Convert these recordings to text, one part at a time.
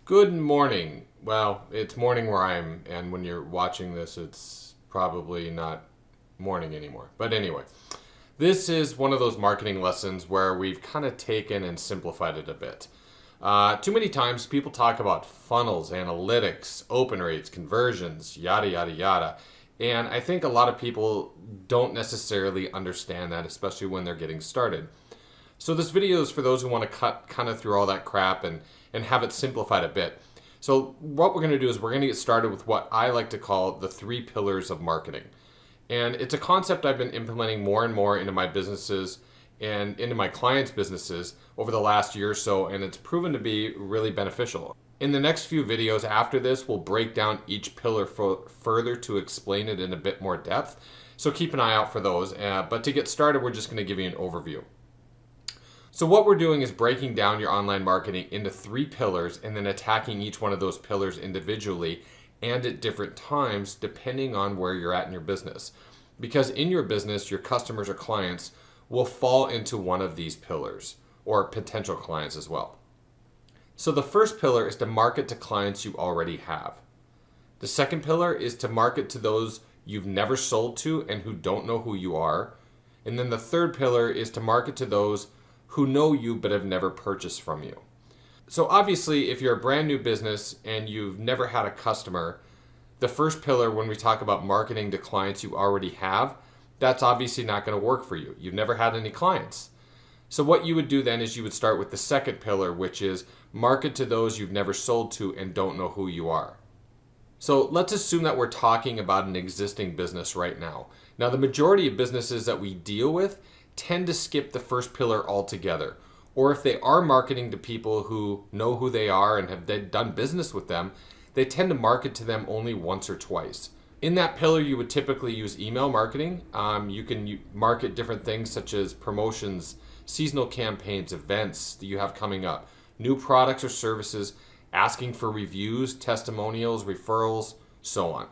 Good morning. Well, it's morning where I am, and when you're watching this, it's probably not morning anymore. But anyway, this is one of those marketing lessons where we've kind of taken and simplified it a bit. Too many times people talk about funnels, analytics, open rates, conversions, yada, yada, yada. And I think a lot of people don't necessarily understand that, especially when they're getting started. So this video is for those who want to cut kind of through all that crap and have it simplified a bit. So what we're going to do is we're going to get started with what I like to call the 3 pillars of marketing. And it's a concept I've been implementing more and more into my businesses and into my clients' businesses over the last year or so, and it's proven to be really beneficial. In the next few videos after this, we'll break down each pillar further to explain it in a bit more depth. So keep an eye out for those. But to get started, we're just going to give you an overview. So what we're doing is breaking down your online marketing into 3 pillars and then attacking each one of those pillars individually and at different times depending on where you're at in your business. Because in your business, your customers or clients will fall into one of these pillars, or potential clients as well. So the first pillar is to market to clients you already have. The second pillar is to market to those you've never sold to and who don't know who you are. And then the third pillar is to market to those who know you but have never purchased from you. So obviously, if you're a brand new business and you've never had a customer, the first pillar when we talk about marketing to clients you already have, that's obviously not going to work for you. You've never had any clients. So what you would do then is you would start with the second pillar, which is market to those you've never sold to and don't know who you are. So let's assume that we're talking about an existing business right now. Now, the majority of businesses that we deal with tend to skip the first pillar altogether. Or if they are marketing to people who know who they are and have done business with them, they tend to market to them only once or twice. In that pillar, you would typically use email marketing. You can market different things such as promotions, seasonal campaigns, events that you have coming up, new products or services, asking for reviews, testimonials, referrals, so on.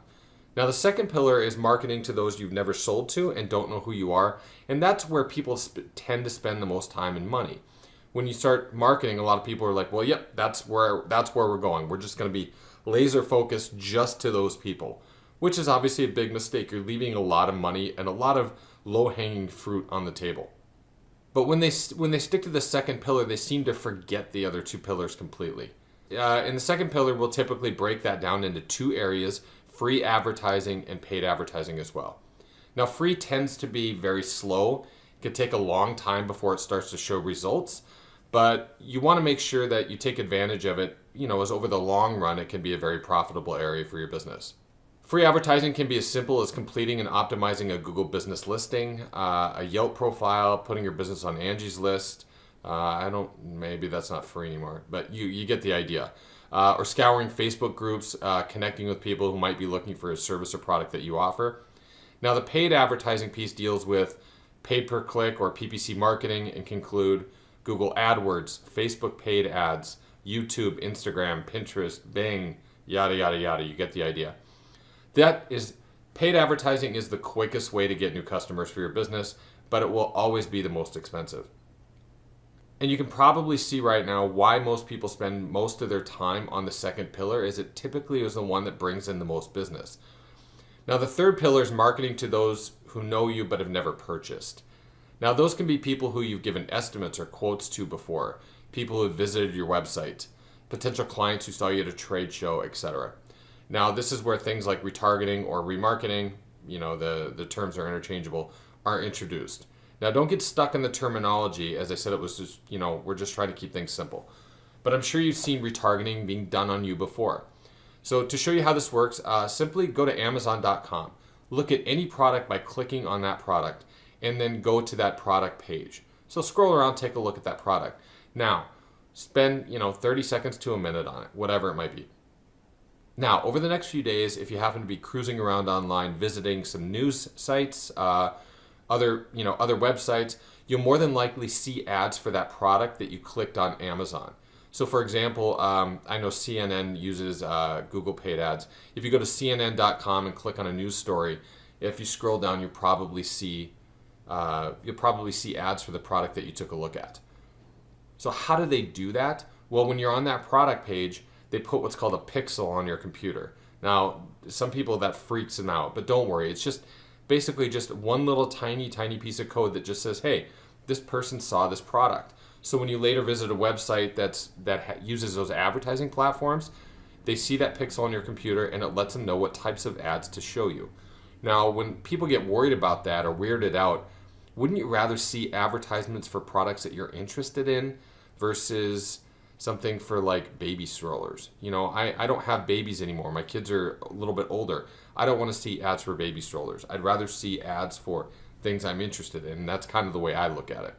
Now, the second pillar is marketing to those you've never sold to and don't know who you are. And that's where people tend to spend the most time and money. When you start marketing, a lot of people are like, well, yep, that's where we're going. We're just going to be laser focused just to those people, which is obviously a big mistake. You're leaving a lot of money and a lot of low-hanging fruit on the table. But when they stick to the second pillar, they seem to forget the other 2 pillars completely. In the second pillar, we'll typically break that down into 2 areas: free advertising and paid advertising as well. Now, free tends to be very slow. It could take a long time before it starts to show results, but you want to make sure that you take advantage of it, as over the long run, it can be a very profitable area for your business. Free advertising can be as simple as completing and optimizing a Google business listing, a Yelp profile, putting your business on Angie's List. Maybe that's not free anymore, but you get the idea. Or scouring Facebook groups, connecting with people who might be looking for a service or product that you offer. Now, the paid advertising piece deals with paid per click or PPC marketing and can include Google AdWords, Facebook paid ads, YouTube, Instagram, Pinterest, Bing, yada, yada, yada. You get the idea. Paid advertising is the quickest way to get new customers for your business, but it will always be the most expensive. And you can probably see right now why most people spend most of their time on the second pillar, is it typically is the one that brings in the most business. Now, the third pillar is marketing to those who know you but have never purchased. Now, those can be people who you've given estimates or quotes to before, people who have visited your website, potential clients who saw you at a trade show, etc. Now, this is where things like retargeting or remarketing, the terms are interchangeable, are introduced. Now, don't get stuck in the terminology. As I said, it was just, we're just trying to keep things simple. But I'm sure you've seen retargeting being done on you before. So to show you how this works, simply go to Amazon.com. Look at any product by clicking on that product, and then go to that product page. So scroll around, take a look at that product. Now, spend 30 seconds to a minute on it, whatever it might be. Now, over the next few days, if you happen to be cruising around online, visiting some news sites, other websites, you'll more than likely see ads for that product that you clicked on Amazon. So for example, I know CNN uses Google paid ads. If you go to CNN.com and click on a news story, if you scroll down, you'll probably see ads for the product that you took a look at. So how do they do that? Well, when you're on that product page, they put what's called a pixel on your computer. Now, some people that freaks them out, but don't worry. It's just basically just one little tiny piece of code that just says, hey, this person saw this product. So when you later visit a website that uses those advertising platforms, they see that pixel on your computer and it lets them know what types of ads to show you. Now, when people get worried about that or weirded out, wouldn't you rather see advertisements for products that you're interested in versus something for like baby strollers? You know, I don't have babies anymore. My kids are a little bit older. I don't want to see ads for baby strollers. I'd rather see ads for things I'm interested in. And that's kind of the way I look at it.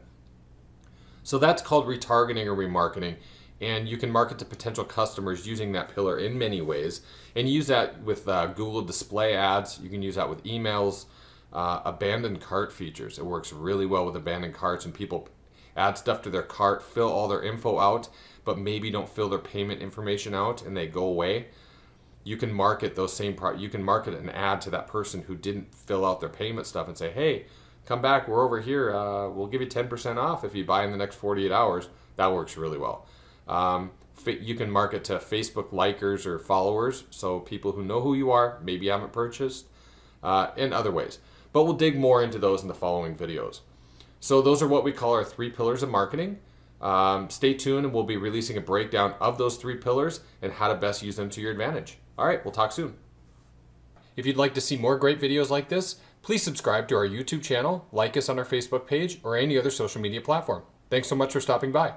So that's called retargeting or remarketing. And you can market to potential customers using that pillar in many ways. And use that with Google display ads. You can use that with emails, abandoned cart features. It works really well with abandoned carts, and people add stuff to their cart, fill all their info out, but maybe don't fill their payment information out and they go away. You can market those same you can market an ad to that person who didn't fill out their payment stuff and say, hey, come back, we're over here. We'll give you 10% off if you buy in the next 48 hours. That works really well. You can market to Facebook likers or followers, so people who know who you are, maybe haven't purchased, in other ways. But we'll dig more into those in the following videos. So those are what we call our 3 pillars of marketing. Stay tuned and we'll be releasing a breakdown of those 3 pillars and how to best use them to your advantage. All right, we'll talk soon. If you'd like to see more great videos like this, please subscribe to our YouTube channel, like us on our Facebook page, or any other social media platform. Thanks so much for stopping by.